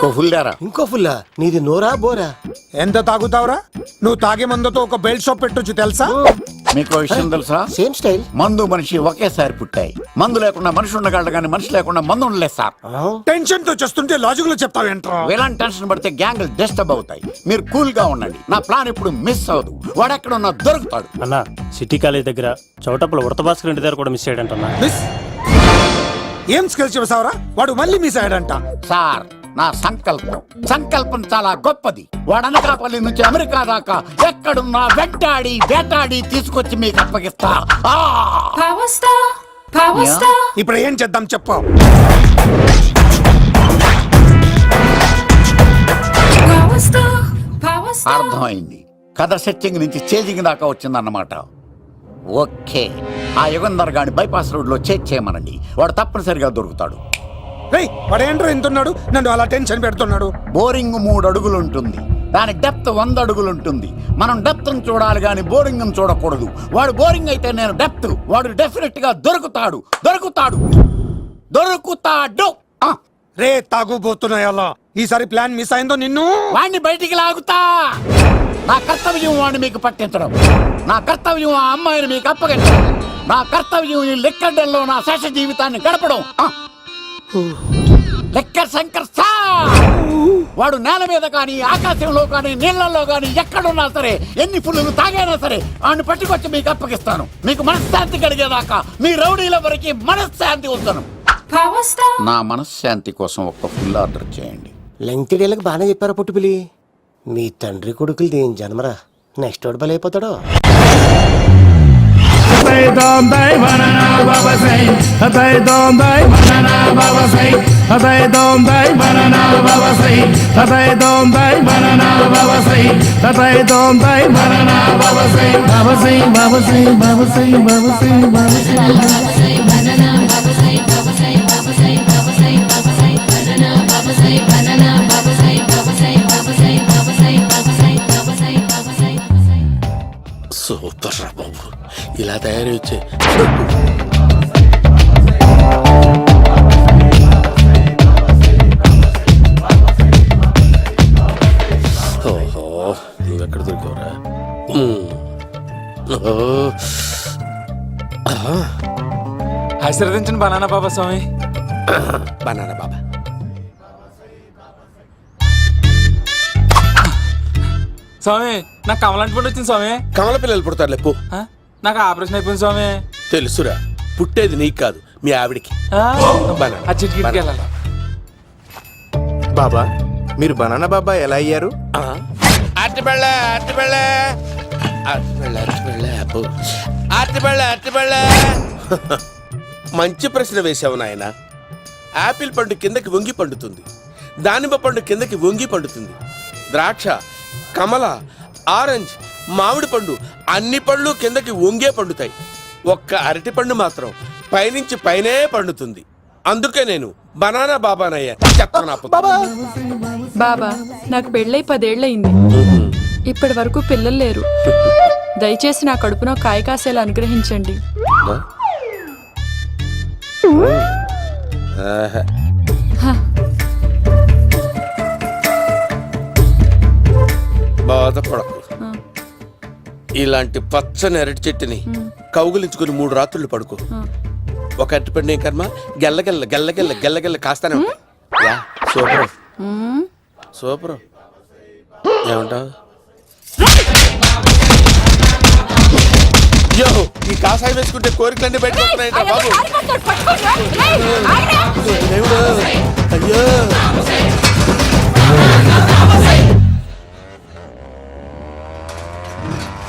ఇంకో ఫుల్ దారా. ఇంకో ఫుల్లా? నీది నోరా బోరా? ఎంత తాగుతావురా? నువ్వు తాగే మందుతో ఒక బెల్ట్ షాప్ పెట్టొచ్చు తెలుసా? మీకు విషయం తెలుసా? Same style. మందు మనిషి ఒకేసారి పుట్టాయి. మందు లేకుండా మనిషి ఉండగలడు కానీ మనిషి లేకుండా మందు ఉండలేదు సార్. టెన్షన్ తో చేస్తుంటే లాజిక్ లో చెప్తావేంట్రా? ఇలాంటి టెన్షన్ పడితే గ్యాంగ్లు డిస్టర్బ్ అవుతాయి. మీరు కూల్ గా ఉండండి. నా ప్లాన్ ఇప్పుడు మిస్ అవ్వదు. వాడెక్కడ ఉన్నా దొరుకుతాడు. అన్న సిటీ కాలేజ్ దగ్గర చౌటప్పుల ఉడత భాస్కర్ ఇంటి దగ్గర కూడా మిస్ అయ్యాడంట. మిస్ ఏం స్కిల్స్ చూసావరా? వాడు మళ్ళీ మిస్ అయ్యాడంట. సార్ నా సంకల్పం చాలా గొప్పది. వాడు అనకాపల్లి నుంచి అమెరికా దాకా ఎక్కడున్నా వెంటాడి వేటాడి తీసుకొచ్చి మీకు అప్పగిస్తా. ఇప్పుడు ఏం చేద్దాం చెప్పు. అర్థమైంది. కథ సెట్టింగ్ నుంచి చేజింగ్ దాకా వచ్చిందన్నమాట. ఓకే, ఆ యుగంధర్ గాని బైపాస్ రోడ్ లో చేయమనండి. వాడు తప్పనిసరిగా దొరుకుతాడు. వాడేంట్రా ఎంతున్నాడు? నన్ను అలా టెన్షన్ పెడుతున్నాడు. బోరింగ్ 3 అడుగులు ఉంటుంది. దాని డెప్త్ 100 అడుగులు ఉంటుంది. మనం డెప్త్ చూడాలి గాని బోరింగ్ చూడకూడదు. వాడు బోరింగ్ అయితే నేను డెప్త్. వాడు డెఫినెట్ గా దొరుకుతాడు. రే తాగుబోతున్నాయా? ఈసారి ప్లాన్ మిస్ అయిందో నిన్ను వాడిని బయటికి లాగుతా. నా కర్తవ్యం వాడిని మీకు పట్టించడం. నా కర్తవ్యం ఆ అమ్మాయిని మీకు అప్పగించడం. నా కర్తవ్యం ఈ లెక్కడ్డల్లో నా శేష జీవితాన్ని గడపడం. లెక్కర్ శంకర్ సార్ వాడు నేల మీద కానీ ఆకాశంలో కానీ నీళ్లలో కానీ ఎక్కడున్నా సరే ఎన్ని ఫుల్లు తాగైనా సరే వాడిని పట్టుకొచ్చి మీకు అప్పగిస్తాను. మీకు మనశ్శాంతి కలిగేదాకా మీ రౌడీల వరకు మనశ్శాంతి వస్తాను. నా మనశ్శాంతి కోసం ఒక్క ఫుల్ ఆర్డర్ చేయండి. లెంగ్త్ డేలకు బాగానే చెప్పారా పుట్టుపిలి? మీ తండ్రి కొడుకులు దేని జన్మరా? నెక్స్ట్ వాడు బలైపోతాడో. సూపర్ రా బాబు, ఇలా తయారీ వచ్చే. ఓహో, నువ్వెక్కడ దొరికావురా? ఆశీర్వదించండి బనానా బాబా స్వామి. బనానా బాబా స్వామి, నాకు కమలాంటి పండు వచ్చింది స్వామి. కమల పిల్లలు పుడతారు లేపు. నాకు ఆపరేషన్ అయిపోయింది స్వామి. తెలుసురా, పుట్టేది నీకు కాదు మీ ఆవిడికి. బాబా, మీరు బనానా బాబా ఎలా అయ్యారు? మంచి ప్రశ్న వేశావు నాయన. ఆపిల్ పండు కిందకి వంగి పండుతుంది, దానిమ్మ పండు కిందకి వంగి పండుతుంది, ద్రాక్ష, కమల, ఆరెంజ్, మామిడి పండు అన్ని పళ్ళు కిందకి వంగే పండుతాయి. ఒక్క అరటి పండు మాత్రం పైనుంచి పైనే పండుతుంది. అందుకే నేను బనానా బాబానయ్యా. బాబా, నాకు పెళ్ళై 10 ఏళ్ళయింది. ఇప్పటి వరకు పిల్లలు లేరు. దయచేసి నా కడుపునో కాయ కాసేలా అనుగ్రహించండి. బాధపడకు. ఇలాంటి పచ్చని అరటి చెట్టుని కౌగులించుకుని 3 రాత్రులు పడుకో. ఒక అరటి పండు కర్మ గెల్లగెల్ల గెల్లగెల్ల గెల్లగెల్ల కాస్తానే ఉంటాయి. Super super. ఏమంటావు? అయ్యో, ఈ కాసాయి వేసుకుంటే కోరికలన్నీ బయటకు వస్తున్నాయంట బాబు. అయ్యో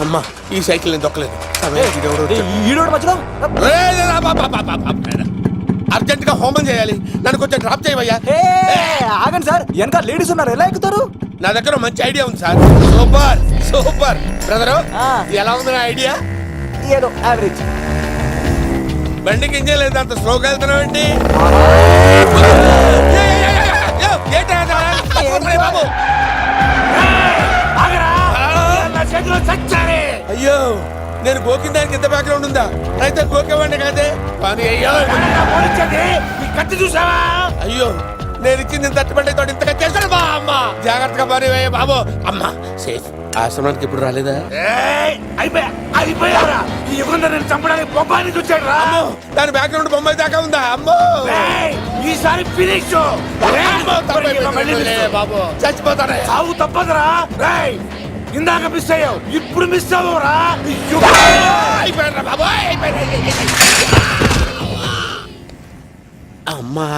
అమ్మా, ఈ సైకిల్ నేను దొక్కలేదు. అర్జెంట్ గా హోమం చేయాలి. నన్ను కొంచెం డ్రాప్ చేయవయ్యా. ఆగండి సార్, వెనక లేడీస్ ఉన్నారు, ఎలా ఎక్కుతారు? నా దగ్గర మంచి ఐడియా ఉంది సార్. సూపర్ సూపర్ బ్రదరు, ఎలా ఉంది నా ఐడియా? ఏదో యావరేజ్. బండికి ఇంజన్ లేదు, అంత స్లోగా వెళ్తున్నావు ఏంటి? బాబు అయ్యో, నేను గోకిన దానికి ఎంత బ్యాక్గ్రౌండ్ ఉందా? అయితే గోకేవాడిని కాదే. అయ్యో, నేను ఇచ్చింది తట్టుబడి తోడు ఇంతగా చేశాడు బా అమ్మ. జాగ్రత్తగా పని బాబు. అమ్మ సేఫ్. ఆశ్రమానికి ఇప్పుడు రాలేదా? అయిపోయారా ఈ యుగంలో నేను చంపడానికి బొమ్మాయిని చూచాడు రా. అమ్మో, దాని బ్యాక్గ్రౌండ్ బొమ్మాయి దాకా ఉందా? అమ్మో ఈసారి ఫినిష్ అమ్మో, తప్పైపోయింది. బాబు చచ్చిపోతానే. సాగు తప్పదురా. రేయ్ ఇందాక మిస్ అయ్యావు, ఇప్పుడు మిస్ అవ్వరా. అయిపోయాడు బాబు, అయిపోయింది. అమ్మా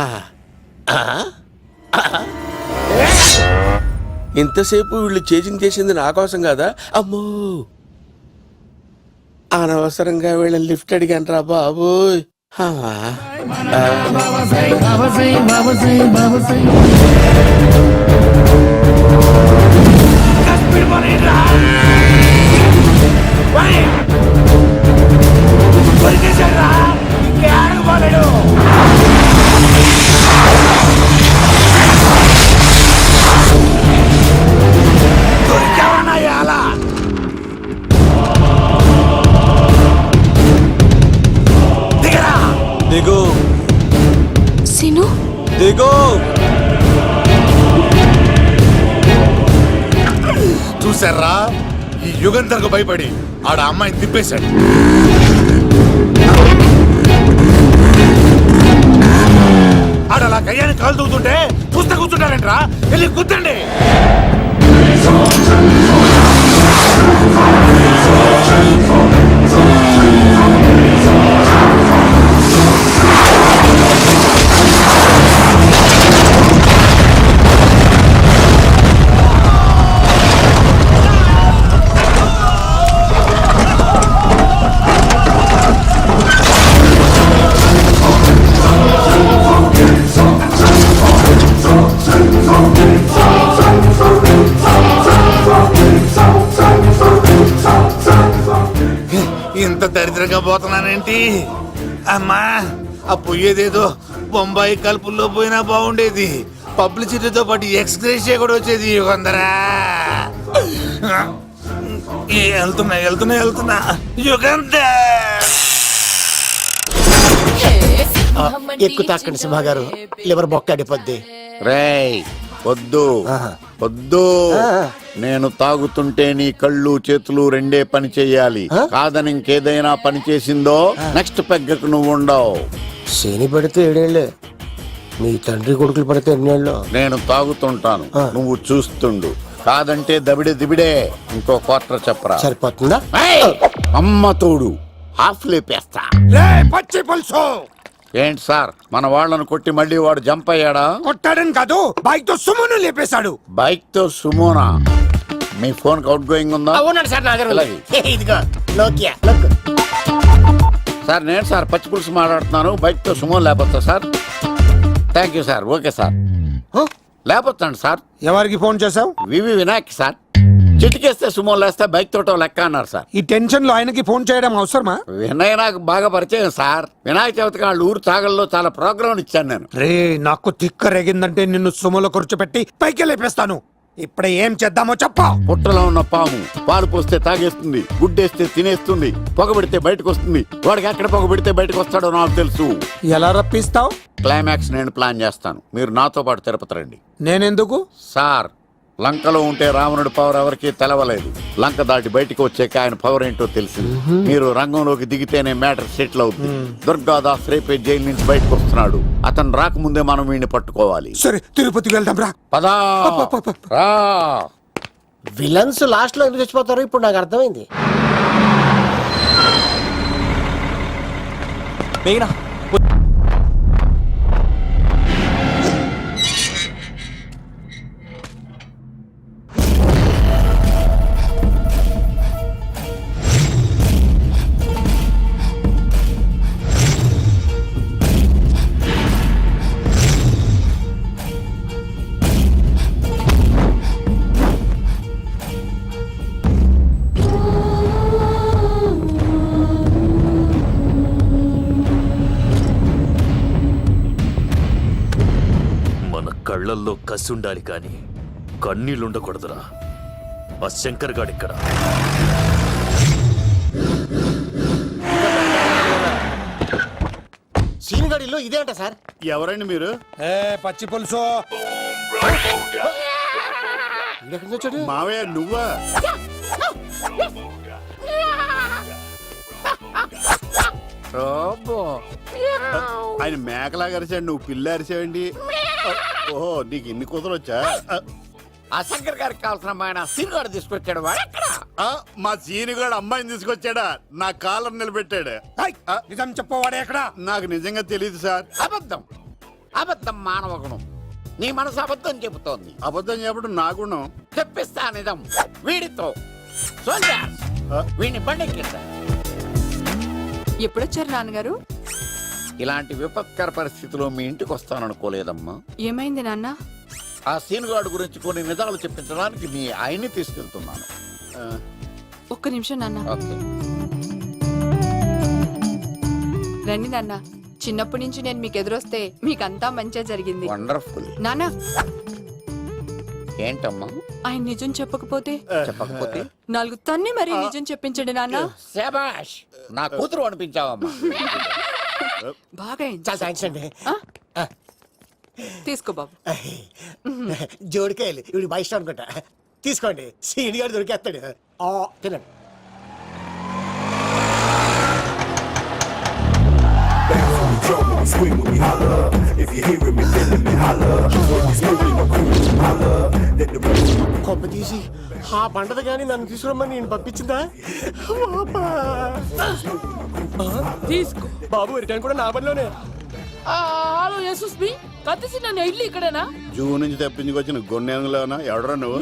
ఇంతసేపు వీళ్ళు చేజింగ్ చేసింది నా కోసం కదా. అమ్మో అనవసరంగా వీళ్ళని లిఫ్ట్ అడిగాను రా బాబు. దిగు సీను దిగు. చూసారా ఈ యుగంధర్కు భయపడి ఆడ అమ్మాయిని తిప్పేశాడు. ఆడ అలా కయ్యాన్ని కాలు తూగుతుంటే చూస్తే కూర్చుంటారంట్రా. వెళ్ళి కూర్చోండి. ఇంత దరిద్రంగా పోతున్నానేంటి అమ్మా. ఆ పోయేదేదో బొంబాయి కలుపుల్లో పోయినా బాగుండేది. పబ్లిసిటీతో పాటు ఎక్స్గ్రేషియా కూడా వచ్చేది యుగంధరా. వెళ్తున్నా యుగంధర్. ఎక్కు తాకండి సింహ గారు, లివర్ బొక్క అడిపోద్ది. రేయ్ వద్దు వద్దు. నేను తాగుతుంటే నీ కళ్ళు చేతులు రెండే పని చెయ్యాలి. కాదని ఇంకేదైనా పని చేసిందో నెక్స్ట్ పెగ్గకు నువ్వు ఉండవు. శని పడితే 7 ఏళ్ళే, మీ తండ్రి కొడుకులు పడితే 8 ఏళ్ళు. నేను తాగుతుంటాను, నువ్వు చూస్తుండు. కాదంటే దబిడే దిబిడే. ఇంకో క్వార్టర్ చెప్పరా. సరిపోతుందా? ఏయ్! అమ్మ తోడు హాఫ్ లేపేస్తా. పచ్చి పులుసు ఏంటి సార్, మన వాళ్ళను కొట్టి మళ్ళీ వాడు జంప్ అయ్యాడా? కొట్టాడని కాదు, బైక్ తో సుమ్మును లేపేశాడు. బైక్ తో సుమోనా? మీ ఫోన్ అవుట్ గోయింగ్ ఉందా? అవునండి సార్, నా దగ్గర అలాగే. ఇదిగో నోకియా లుక్. సార్ నేను సార్ పచ్చి పులుసు మాట్లాడుతున్నాను. బైక్ తో సుమో లేకపోతా sir. Thank you sir. Okay sir, లేకపోతాను సార్. ఎవరికి ఫోన్ చేశావు? V V Vinayak sir. చిటికేస్తే సుమో లేస్తే బైక్ తోటో లెక్క అన్నారు సార్. ఈ టెన్షన్ లో ఆయనకి ఫోన్ చేయడం అవసరమా? వినయ్ నాకు బాగా పరిచయం సార్. వినాయక చవితికి వాళ్ళ ఊరు చాగల్లో చాలా ప్రోగ్రాం ఇచ్చాను నేను. రే నాకు తిక్క రేగిందంటే నిన్ను సుమలో కూర్చోపెట్టి పైకి లేపేస్తాను. ఇప్పుడు ఏం చేద్దామో చెప్పా. పుట్టలో ఉన్న పాము పాలు పోస్తే తాగేస్తుంది, గుడ్డేస్తే తినేస్తుంది, పొగబెడితే బయటకు వస్తుంది. వాడికి ఎక్కడ పొగబెడితే బయటకు వస్తాడో నాకు తెలుసు. ఎలా రప్పిస్తావు? క్లైమాక్స్ నేను ప్లాన్ చేస్తాను. మీరు నాతో పాటు తిరుపతి రండి. నేనెందుకు? సార్, లంకలో ఉంటే రావణుడి పవర్ ఎవరికి తెలవలేదు. లంక దాటి బయటికి వచ్చాక ఆయన పవర్ ఏంటో తెలిసింది. మీరు రంగంలోకి దిగితేనే మ్యాటర్ సెటిల్ అవుతుంది. దుర్గాదాస్ రేపే జైలు నుంచి బయటకు వస్తున్నాడు. అతను రాకముందే మనం వీడిని పట్టుకోవాలి. సరే తిరుపతికి వెళ్దాం రా. పదా రా. విలన్స్ లాస్ట్ లో ఎందుకు చచ్చిపోతారు ఇప్పుడు నాకు అర్థమైంది. మేఘనా కళ్ళల్లో కసి ఉండాలి కానీ కన్నీళ్ళుండకూడదురా. ఆ శంకర్ గాడిక్కడ. సీన్ గడి గారి ఇల్లు ఇదే అంట సార్. ఎవరండి మీరు? పచ్చి పులుసు. ఎక్కడి నుంచి వచ్చాడు? మావయ్య నువ్వా? రోబో. ఆయన మేకలాగా అరిచాడు, నువ్వు పిల్ల అరిచావండి. ఓహో, నీకు ఇన్ని కూతురు వచ్చా? ఆ శంకర్ గారికి కావాల్సిన అమ్మాయి సీనుగాడు తీసుకొచ్చాడు. వాడు ఎక్కడ? మా సీనుగాడు అమ్మాయిని తీసుకొచ్చాడా? నా కాలం నిలబెట్టాడు. నిజం చెప్పవాడే ఎక్కడ? నాకు నిజంగా తెలియదు సార్. అబద్ధం. అబద్ధం మానవ గుణం. నీ మనసు అబద్ధం చెబుతోంది. అబద్ధం చెప్పడం నా గుణం. తెప్పిస్తా నిజం వీడితో. సోల్జర్స్, వీడిని బండెక్కిస్తా. ఎప్పుడొచ్చారు నాన్నగారు? ఇలాంటి విపత్కర పరిస్థితిలో మీ ఇంటికి వస్తాననుకోలేదమ్మా. ఏమైంది నాన్న? ఆ సీనుగాడు గురించి కొన్ని నిజాలు చెప్పించడానికి మీ ఆయన్ని తీసుకెళ్తున్నాను. ఒక్క నిమిషం నాన్న. ఓకే. రండి నాన్న. చిన్నప్పటి నుంచి నేను మీకు ఎదురొస్తే మీకంతా మంచిగా జరిగింది. వండర్ఫుల్. నాన్న, ఏంటమ్మా? ఆయన నిజం చెప్పకపోతే చెప్పకపోతే 4 తన్ని మరీ నిజం చెప్పించండి నాన్న. శభాష్, నా కూతురు అనిపించావమ్మా. బాగా అయింది. చాలా థ్యాంక్స్ అండి. తీసుకో బాబు. జోడికాయలు ఇవి బాగా ఇష్టం అనుకుంటా. తీసుకోండి, సీని గారు దొరికేస్తాడు. తినండి. కొంప తీసి ఆ పంటది కానీ నన్ను తీసుకురమ్మని నేను పంపించిందా? తీసుకో బాబు, రిటర్న్ కూడా నా పనిలోనే. హలో యశస్వి, కత్తిసి నన్ను ఇల్లు ఇక్కడేనా? జూ నుంచి తప్పించుకొచ్చిన గొన్నెంగులోనా? ఎవడరా నువ్వు?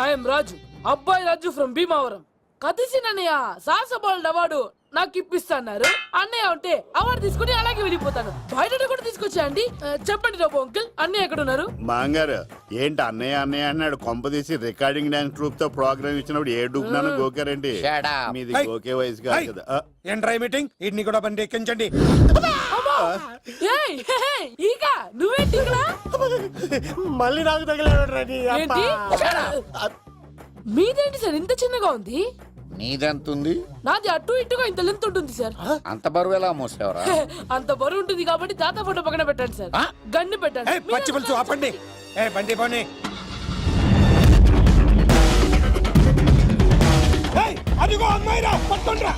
ఐఎమ్ రాజు, అబ్బాయి రాజు ఫ్రమ్ భీమావరం. కత్తిసి నన్నయ్య సాసబాల్డ్ అవార్డు నాకు ఇప్పిస్తాన్నారు. అన్నయ్య ఉంటే అవార్డు తీసుకుని అలాగే వెళ్ళిపోతాను. బయట కూడా తీసుకొచ్చా అండి. చెప్పండి రాబు అంకుల్, అన్నయ్య ఎక్కడ ఉన్నారు? మాంగారు ఏంటి అన్నయ్య అన్నయ్య అన్నాడు? కొంప తీసి రికార్డింగ్ డాన్స్ ట్రూప్ తో ప్రోగ్రామ్ ఇచ్చినప్పుడు ఏ డూబ్నాను గోకారండి? Shut up. మీది గోకే వయసు కాదు కదా. ఏంట్రై మీటింగ్? ఇడ్ని కూడా బండి ఎక్కించండి. ఏయ్, హే, హే, ఈక నువ్వేంటి ఇక్కడ? మళ్ళీ నాకు తగిలాడు. ఏంటి? మీదేంటి సార్ ఇంత చిన్నగా ఉంది? నీదెంతుంది? నాది అటు ఇటుగా ఇంత లెంత్ ఉంటుంది సార్. అంత బరువు ఎలా మోసేవరా? అంత బరువు ఉంటుంది కాబట్టి తాత ఫోటో పక్కన పెట్టండి సార్. గన్ను పెట్టండి. పచ్చి పులుసు ఆపండి. బండి పోనీ. అదిగో అమ్మాయిరా, పట్టుకోండిరా.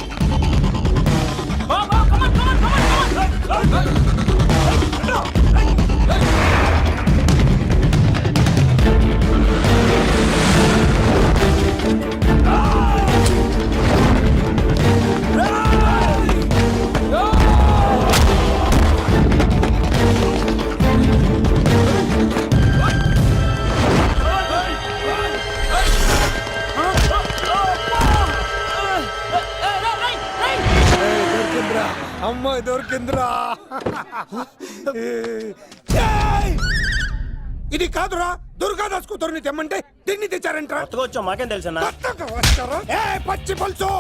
అమ్మాయి దొరికిందిరా. ఇది కాదురా, దుర్గాదాస్ కూతురుని తెమ్మంటే దీన్ని తెచ్చారంట్రా. వచ్చా మాకేం తెలుసన్నా? పచ్చి పులుసు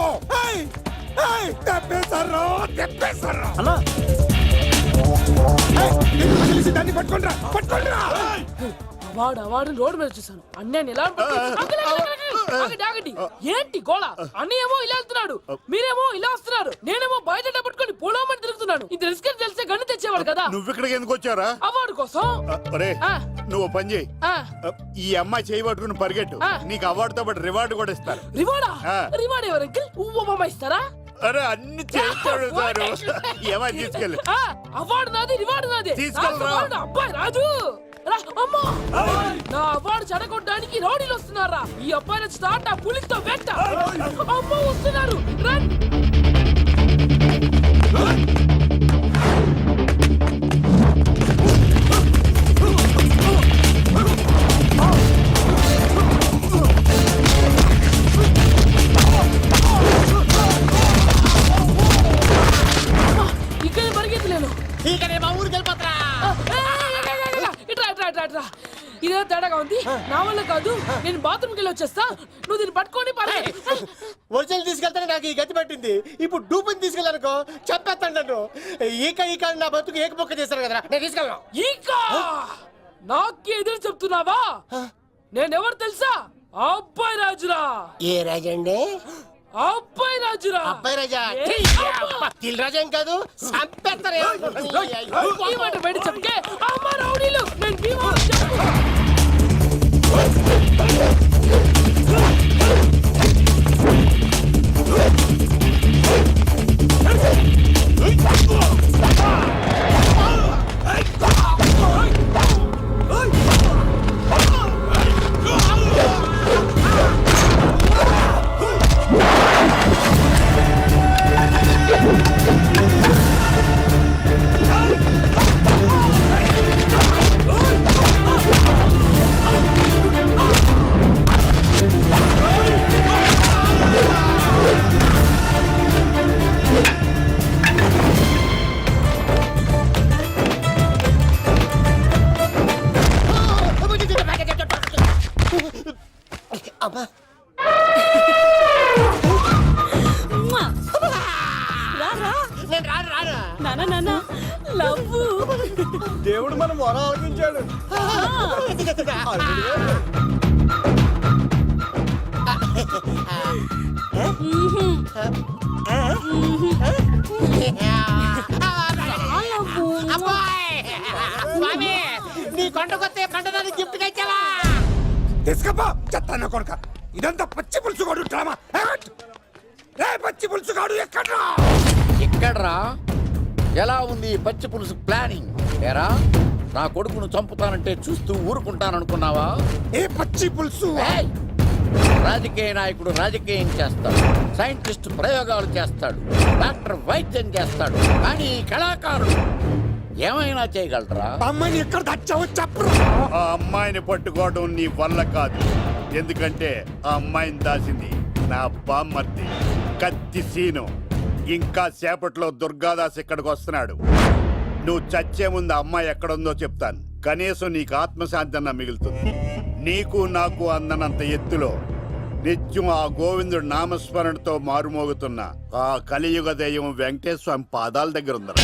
తెప్పేశారు. అన్నా దాన్ని పట్టుకోండిరా, పట్టుకోండిరా. అవార్డు రోడ్డు మీద చూసాను. అన్నయ్య ఎలా ఆగండి. ఏంటి గోళ? అన్నయ్యేమో ఇలా వెళ్తున్నాడు, మీరేమో ఇలా వస్తున్నారు, నేనేమో బయట పట్టుకొని పోలోమని తిరుగుతున్నాను. ఇది రిస్క్ అని తెలిస్తే గన్ను తెచ్చేవాడు కదా. నువ్వు ఇక్కడికి ఎందుకు వచ్చారా? అవార్డు కోసం. ఒరే, నువ్వు పని చేయి. ఆ, ఈ అమ్మాయి చేయి పట్టుకుని పరిగెట్టు. నీకు అవార్డుతో పాటు రివార్డు కూడా ఇస్తారు. రివార్డా? రివార్డ్ ఎవరు అంకిల్? ఉవ్వమ్మ ఇస్తారా? అరే అన్ని చేస్తాడు సారు. ఏమని తీసుకెళ్ళి అవార్డు నాది, రివార్డు నాది. తీసుకెళ్ళరా. అబ్బాయి రాజు రా, అమ్మా. నా అవార్డు చెడగొట్టడానికి రౌడీలు వస్తున్నారా? ఈ అబ్బాయి స్టార్ట్ ఆ పులితో వెంట. అమ్మ వస్తున్నారు. రన్. ఇక్కడ పరిగెత్తలేను. ఇకనే మా ఊరికి వెళ్ళిపోతా. ఇట్రా ఇదే తేడాగా ఉంది. నా వల్ల కాదు, నేను బాత్రూమ్కి వెళ్ళి వచ్చేస్తా. నువ్వు దీన్ని పట్టుకొని ఒరిజినల్ తీసుకెళ్తానే నాకు ఈ గతి పట్టింది. ఇప్పుడు డూపుని తీసుకెళ్ళానుకో చెప్పేస్తాను నన్ను. ఈక నా బతుకు ఏకపొక్క చేశారు కదా, నేను తీసుకెళ్ళను. ఇంకా నాకు ఎదురు చెప్తున్నావా? నేనెవరు తెలుసా? అబ్బాయి రాజురా. ఏ రాజండి? అబ్బాయి రాజురా అబ్బాయి రాజా దిల్ రాజా ఏం కాదు సంపేస్తారు ఈ మాట బయట చెప్తే అమ్మ రౌడీలు నేను భీమా చెప్పు. అమ్మా నేను రాను రాను నానా నానా లవ్ దేవుడు మనం వరం ఆలకించాడు నీ కొండకొస్తే పంటదాన్ని గిఫ్ట్ ఇచ్చావా తీసుకపో చెత్తాన కొడుక ఇదంతా పచ్చి పులుసుగాడు డ్రామా రే పచ్చి పులుసుగాడు ఎక్కడ్రా ఇక్కడ్రా ఎలా ఉంది ఈ పచ్చి పులుసు ప్లానింగ్ ఏరా నా కొడుకును చంపుతానంటే చూస్తూ ఊరుకుంటాననుకున్నావా? ఏ పచ్చి పులుసు ఏయ్! రాజకీయ నాయకుడు రాజకీయం చేస్తాడు, సైంటిస్ట్ ప్రయోగాలు చేస్తాడు, డాక్టర్ వైద్యం చేస్తాడు, కానీ ఈ కళాకారుడు ఏమైనా చేయగలరా? అమ్మాయిని ఎక్కడ దాచావో చెప్పరా ఆ అమ్మాయిని పట్టుకోవడం నీ వల్ల కాదు. ఎందుకంటే ఆ అమ్మాయిని దాసింది నా బామ్మర్ది కత్తి సీను. ఇంకా సేపట్లో దుర్గాదాస్ ఇక్కడికి వస్తున్నాడు. నువ్వు చచ్చే ముందు ఆ అమ్మాయి ఎక్కడుందో చెప్తాను. కనీసం నీకు ఆత్మశాంతి అన్న మిగులుతుంది. నీకు నాకు అందనంత ఎత్తులో నిత్యం ఆ గోవిందుడు నామస్మరణతో మారుమోగుతున్న ఆ కలియుగ దైవం వెంకటేశ్వర స్వామి పాదాల దగ్గర ఉందరా.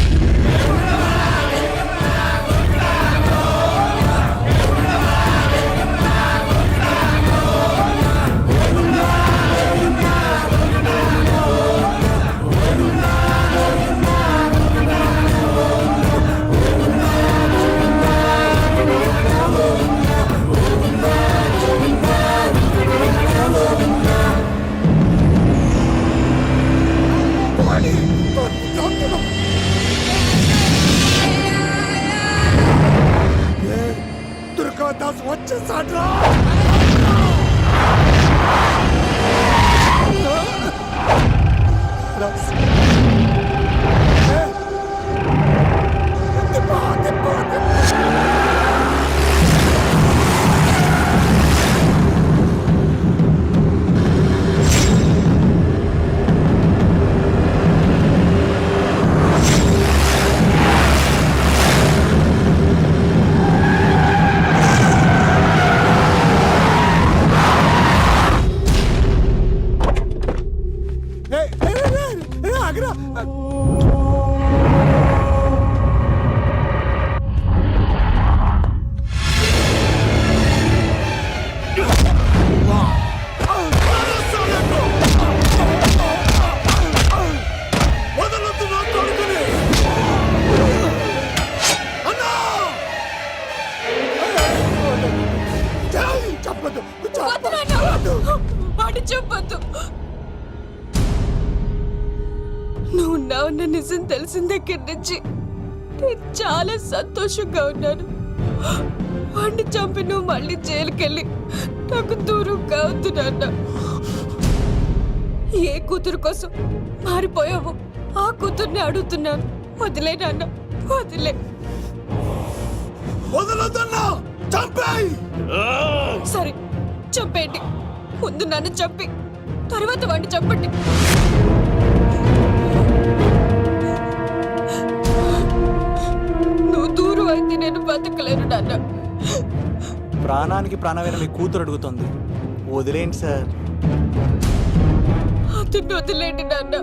దుర్గాదాస్ వచ్చేసాడ్రా చెప్పొద్దు. నువ్వు ఉన్నావన్న నిజం తెలిసిన దగ్గర నుంచి నేను చాలా సంతోషంగా ఉన్నాను. వాడిని చంపి నువ్వు మళ్ళీ జైలుకెళ్ళి నాకు దూరంగా అవుతున్నా. ఏ కూతురు కోసం మారిపోయావో ఆ కూతుర్ని అడుగుతున్నాను. వదిలే నాన్న, వదిలే. సరే చంపేయండి. ముందు నన్ను చంపి తర్వాత వాడిని చంపండి. నువ్వు దూరం అయితే నేను బతకలేను నాన్న. ప్రాణానికి ప్రాణమైన మీ కూతురు అడుగుతుంది, వదిలేండి సార్. అతన్ని వదిలేండి నాన్న.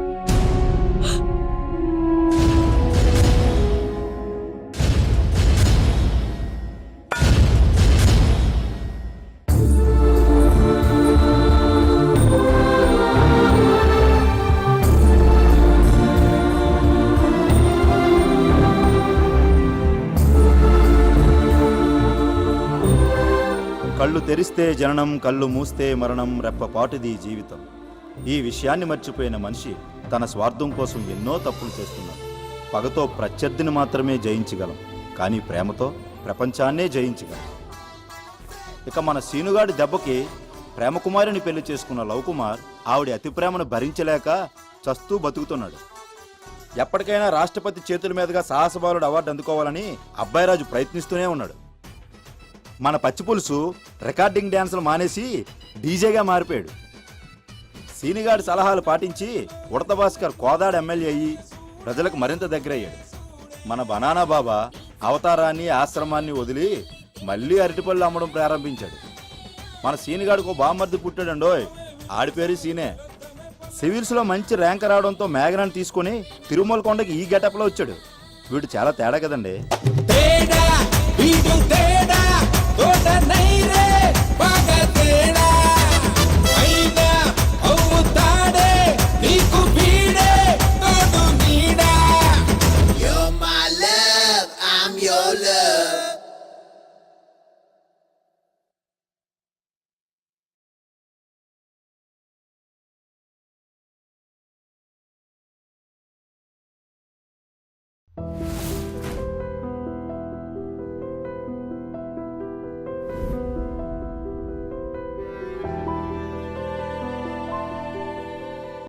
తెరిస్తే జననం, కళ్ళు మూస్తే మరణం, రెప్పపాటుది జీవితం. ఈ విషయాన్ని మర్చిపోయిన మనిషి తన స్వార్థం కోసం ఎన్నో తప్పులు చేస్తున్నాడు. పగతో ప్రత్యర్థిని మాత్రమే జయించగలం, కానీ ప్రేమతో ప్రపంచాన్నే జయించగలం. ఇక మన సీనుగాడి దెబ్బకి ప్రేమకుమారిని పెళ్లి చేసుకున్న లవకుమార్ ఆవిడ అతి ప్రేమను భరించలేక చస్తూ బతుకుతున్నాడు. ఎప్పటికైనా రాష్ట్రపతి చేతుల మీదుగా సాహసబాలుడు అవార్డు అందుకోవాలని అబ్బాయిరాజు ప్రయత్నిస్తూనే ఉన్నాడు. మన పచ్చిపులుసు రికార్డింగ్ డ్యాన్సులు మానేసి డీజేగా మారిపోయాడు. సీనిగాడి సలహాలు పాటించి ఉడత భాస్కర్ కోదాడ ఎమ్మెల్యే అయ్యి ప్రజలకు మరింత దగ్గరయ్యాడు. మన బనానా బాబా అవతారాన్ని, ఆశ్రమాన్ని వదిలి మళ్ళీ అరటిపళ్ళు అమ్మడం ప్రారంభించాడు. మన సీనిగాడికి బామ్మర్ది పుట్టాడండోయ్, ఆడి పేరు సీనే. సివిల్స్లో మంచి ర్యాంక్ రావడంతో మేఘనాన్ని తీసుకుని తిరుమల కొండకి ఈ గెటప్లో వచ్చాడు. వీడు చాలా తేడా కదండి.